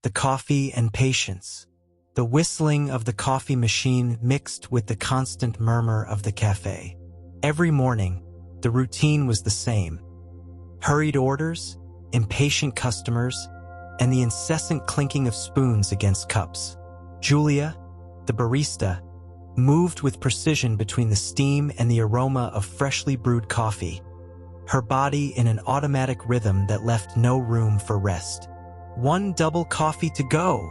the coffee, and patience. The whistling of the coffee machine mixed with the constant murmur of the café. Every morning, the routine was the same. Hurried orders, impatient customers, and the incessant clinking of spoons against cups. Julia, the barista, moved with precision between the steam and the aroma of freshly brewed coffee, her body in an automatic rhythm that left no room for rest. "One double coffee to go,"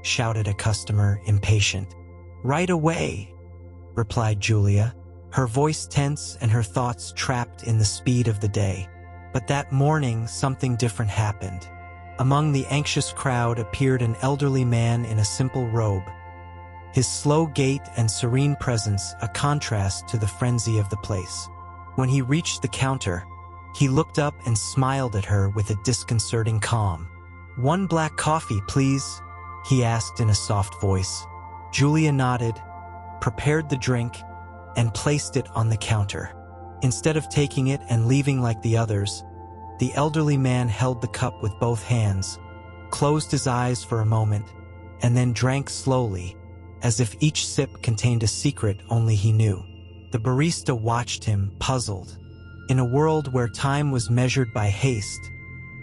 shouted a customer, impatient. "Right away," replied Julia, her voice tense and her thoughts trapped in the speed of the day. But that morning, something different happened. Among the anxious crowd appeared an elderly man in a simple robe, his slow gait and serene presence a contrast to the frenzy of the place. When he reached the counter, he looked up and smiled at her with a disconcerting calm. "One black coffee, please," he asked in a soft voice. Julia nodded, prepared the drink, and placed it on the counter. Instead of taking it and leaving like the others, the elderly man held the cup with both hands, closed his eyes for a moment, and then drank slowly, as if each sip contained a secret only he knew. The barista watched him, puzzled. In a world where time was measured by haste,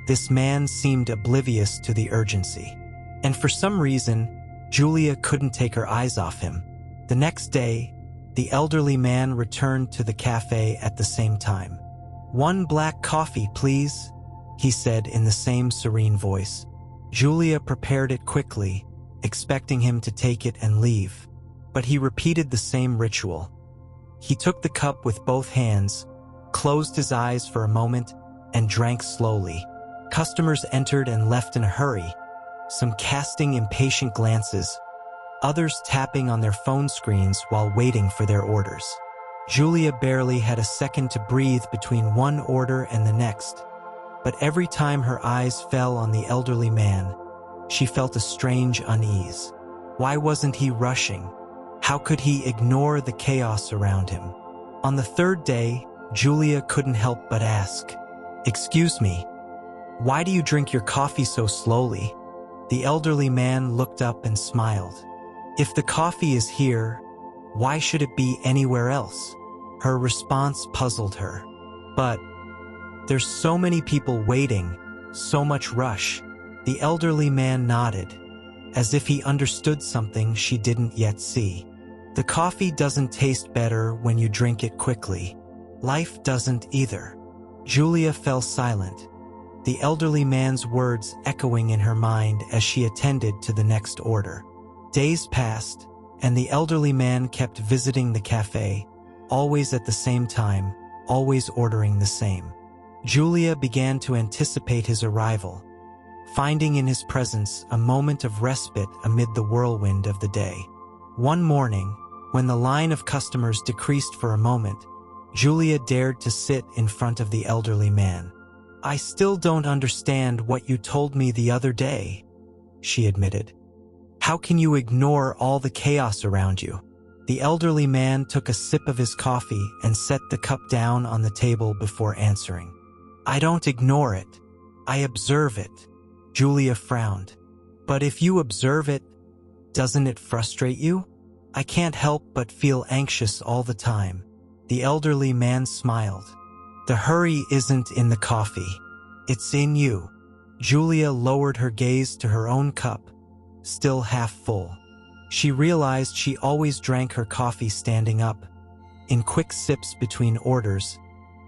this man seemed oblivious to the urgency. And for some reason, Julia couldn't take her eyes off him. The next day, the elderly man returned to the café at the same time. "One black coffee, please," he said in the same serene voice. Julia prepared it quickly, expecting him to take it and leave. But he repeated the same ritual. He took the cup with both hands, closed his eyes for a moment, and drank slowly. Customers entered and left in a hurry, some casting impatient glances, others tapping on their phone screens while waiting for their orders. Julia barely had a second to breathe between one order and the next, but every time her eyes fell on the elderly man, she felt a strange unease. Why wasn't he rushing? How could he ignore the chaos around him? On the third day, Julia couldn't help but ask, "Excuse me, why do you drink your coffee so slowly?" The elderly man looked up and smiled. "If the coffee is here, why should it be anywhere else?" Her response puzzled her. "But there's so many people waiting, so much rush." The elderly man nodded, as if he understood something she didn't yet see. "The coffee doesn't taste better when you drink it quickly. Life doesn't either." Julia fell silent, the elderly man's words echoing in her mind as she attended to the next order. Days passed, and the elderly man kept visiting the café, always at the same time, always ordering the same. Julia began to anticipate his arrival, finding in his presence a moment of respite amid the whirlwind of the day. One morning, when the line of customers decreased for a moment, Julia dared to sit in front of the elderly man. "I still don't understand what you told me the other day," she admitted. "How can you ignore all the chaos around you?" The elderly man took a sip of his coffee and set the cup down on the table before answering. "I don't ignore it. I observe it." Julia frowned. "But if you observe it, doesn't it frustrate you?" "I can't help but feel anxious all the time." The elderly man smiled. "The hurry isn't in the coffee. It's in you." Julia lowered her gaze to her own cup, still half full. She realized she always drank her coffee standing up, in quick sips between orders,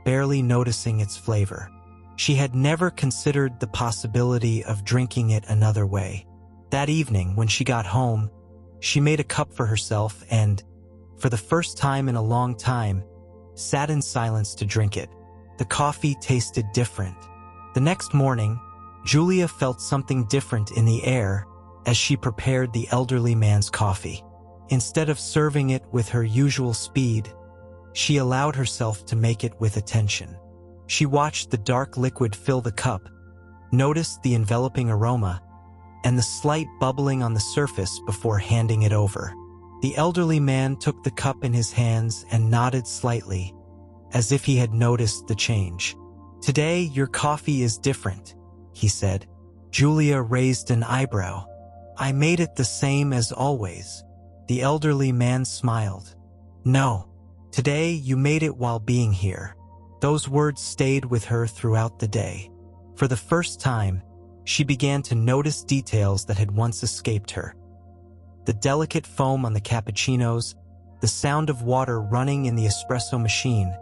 barely noticing its flavor. She had never considered the possibility of drinking it another way. That evening, when she got home, she made a cup for herself and, for the first time in a long time, sat in silence to drink it. The coffee tasted different. The next morning, Julia felt something different in the air as she prepared the elderly man's coffee. Instead of serving it with her usual speed, she allowed herself to make it with attention. She watched the dark liquid fill the cup, noticed the enveloping aroma, and the slight bubbling on the surface before handing it over. The elderly man took the cup in his hands and nodded slightly, as if he had noticed the change. "Today, your coffee is different," he said. Julia raised an eyebrow. "I made it the same as always." The elderly man smiled. "No. Today you made it while being here." Those words stayed with her throughout the day. For the first time, she began to notice details that had once escaped her. The delicate foam on the cappuccinos, the sound of water running in the espresso machine,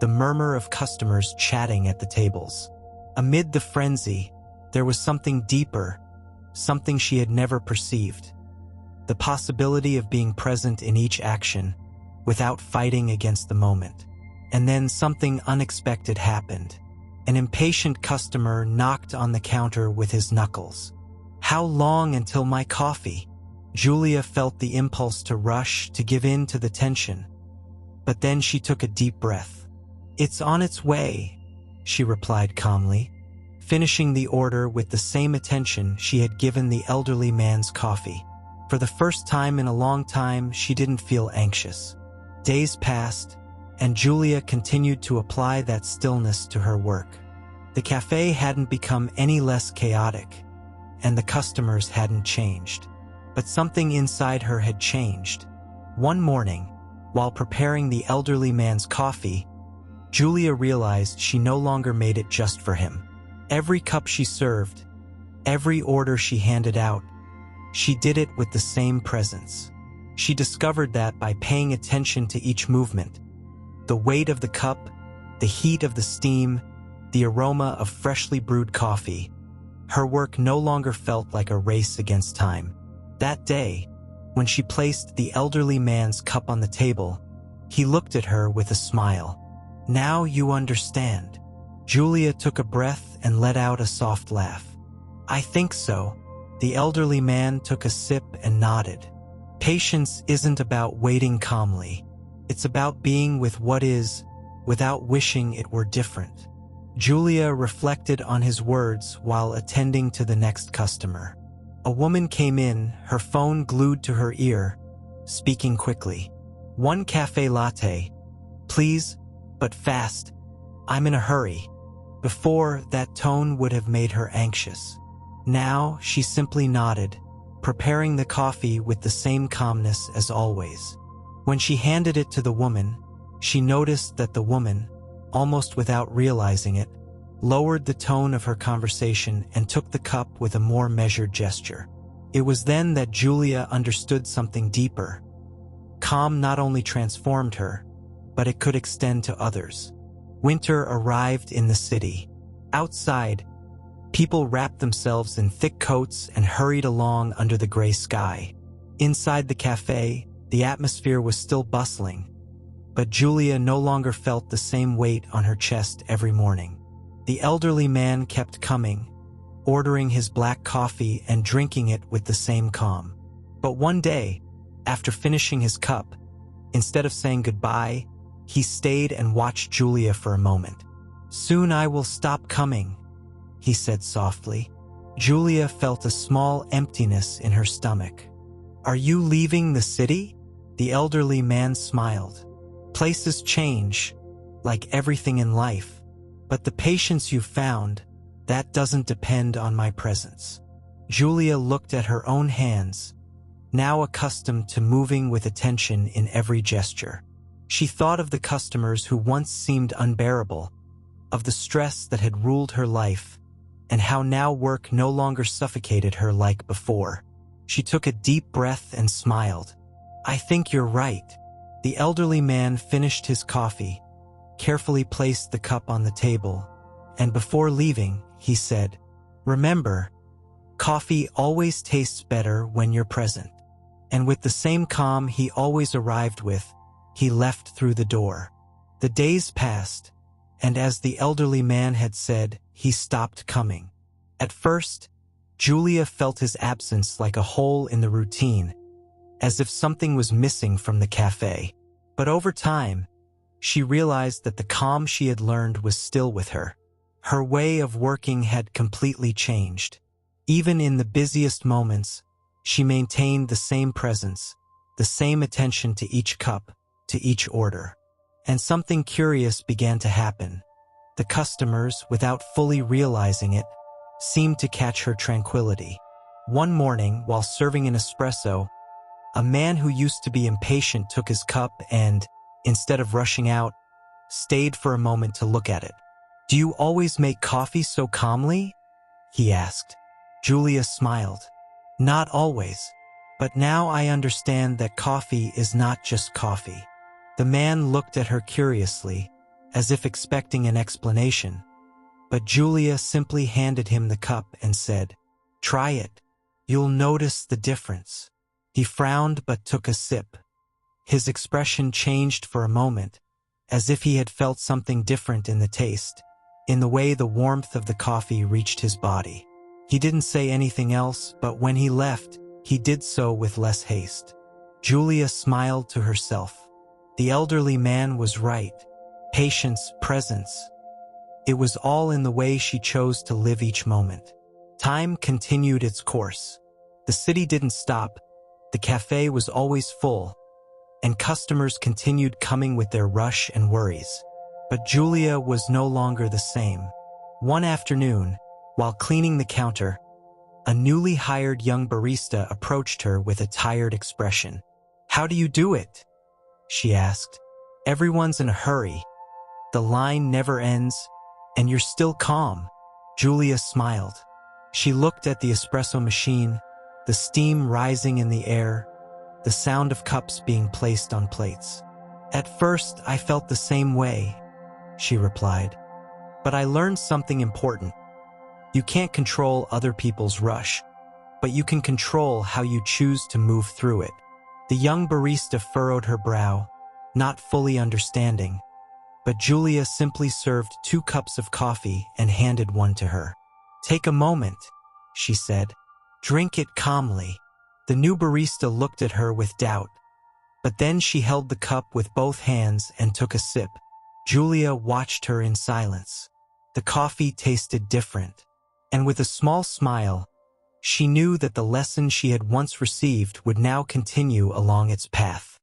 the murmur of customers chatting at the tables. Amid the frenzy, there was something deeper, something she had never perceived. The possibility of being present in each action, without fighting against the moment. And then something unexpected happened. An impatient customer knocked on the counter with his knuckles. "How long until my coffee?" Julia felt the impulse to rush, to give in to the tension. But then she took a deep breath. "It's on its way," she replied calmly, finishing the order with the same attention she had given the elderly man's coffee. For the first time in a long time, she didn't feel anxious. Days passed, and Julia continued to apply that stillness to her work. The cafe hadn't become any less chaotic, and the customers hadn't changed. But something inside her had changed. One morning, while preparing the elderly man's coffee, Julia realized she no longer made it just for him. Every cup she served, every order she handed out, she did it with the same presence. She discovered that by paying attention to each movement, the weight of the cup, the heat of the steam, the aroma of freshly brewed coffee, her work no longer felt like a race against time. That day, when she placed the elderly man's cup on the table, he looked at her with a smile. "Now you understand." Julia took a breath and let out a soft laugh. "I think so." The elderly man took a sip and nodded. Patience isn't about waiting calmly. It's about being with what is, without wishing it were different. Julia reflected on his words while attending to the next customer. A woman came in, her phone glued to her ear, speaking quickly. "1 cafe latte, please, but fast. I'm in a hurry." Before, that tone would have made her anxious. Now, she simply nodded, preparing the coffee with the same calmness as always. When she handed it to the woman, she noticed that the woman, almost without realizing it, lowered the tone of her conversation and took the cup with a more measured gesture. It was then that Julia understood something deeper. Calm not only transformed her, but it could extend to others. Winter arrived in the city. Outside, people wrapped themselves in thick coats and hurried along under the gray sky. Inside the cafe, the atmosphere was still bustling, but Julia no longer felt the same weight on her chest every morning. The elderly man kept coming, ordering his black coffee and drinking it with the same calm. But one day, after finishing his cup, instead of saying goodbye, he stayed and watched Julia for a moment. "Soon I will stop coming," he said softly. Julia felt a small emptiness in her stomach. "Are you leaving the city?" The elderly man smiled. "Places change, like everything in life. But the patience you found, that doesn't depend on my presence." Julia looked at her own hands, now accustomed to moving with attention in every gesture. She thought of the customers who once seemed unbearable, of the stress that had ruled her life, and how now work no longer suffocated her like before. She took a deep breath and smiled. "I think you're right." The elderly man finished his coffee, carefully placed the cup on the table, and before leaving, he said, "Remember, coffee always tastes better when you're present." And with the same calm he always arrived with, he left through the door. The days passed, and as the elderly man had said, he stopped coming. At first, Julia felt his absence like a hole in the routine, as if something was missing from the cafe. But over time, she realized that the calm she had learned was still with her. Her way of working had completely changed. Even in the busiest moments, she maintained the same presence, the same attention to each cup, to each order. And something curious began to happen. The customers, without fully realizing it, seemed to catch her tranquility. One morning, while serving an espresso, a man who used to be impatient took his cup and, instead of rushing out, stayed for a moment to look at it. "Do you always make coffee so calmly?" he asked. Julia smiled. "Not always. But now I understand that coffee is not just coffee." The man looked at her curiously, as if expecting an explanation. But Julia simply handed him the cup and said, "Try it. You'll notice the difference." He frowned but took a sip. His expression changed for a moment, as if he had felt something different in the taste, in the way the warmth of the coffee reached his body. He didn't say anything else, but when he left, he did so with less haste. Julia smiled to herself. The elderly man was right. Patience, presence. It was all in the way she chose to live each moment. Time continued its course. The city didn't stop. The cafe was always full, and customers continued coming with their rush and worries. But Julia was no longer the same. One afternoon, while cleaning the counter, a newly hired young barista approached her with a tired expression. "How do you do it?" she asked. "Everyone's in a hurry. The line never ends, and you're still calm." Julia smiled. She looked at the espresso machine, the steam rising in the air, the sound of cups being placed on plates. "At first, I felt the same way," she replied. "But I learned something important. You can't control other people's rush, but you can control how you choose to move through it." The young barista furrowed her brow, not fully understanding, but Julia simply served 2 cups of coffee and handed one to her. "Take a moment," she said. "Drink it calmly." The new barista looked at her with doubt, but then she held the cup with both hands and took a sip. Julia watched her in silence. The coffee tasted different, and with a small smile, she knew that the lesson she had once received would now continue along its path.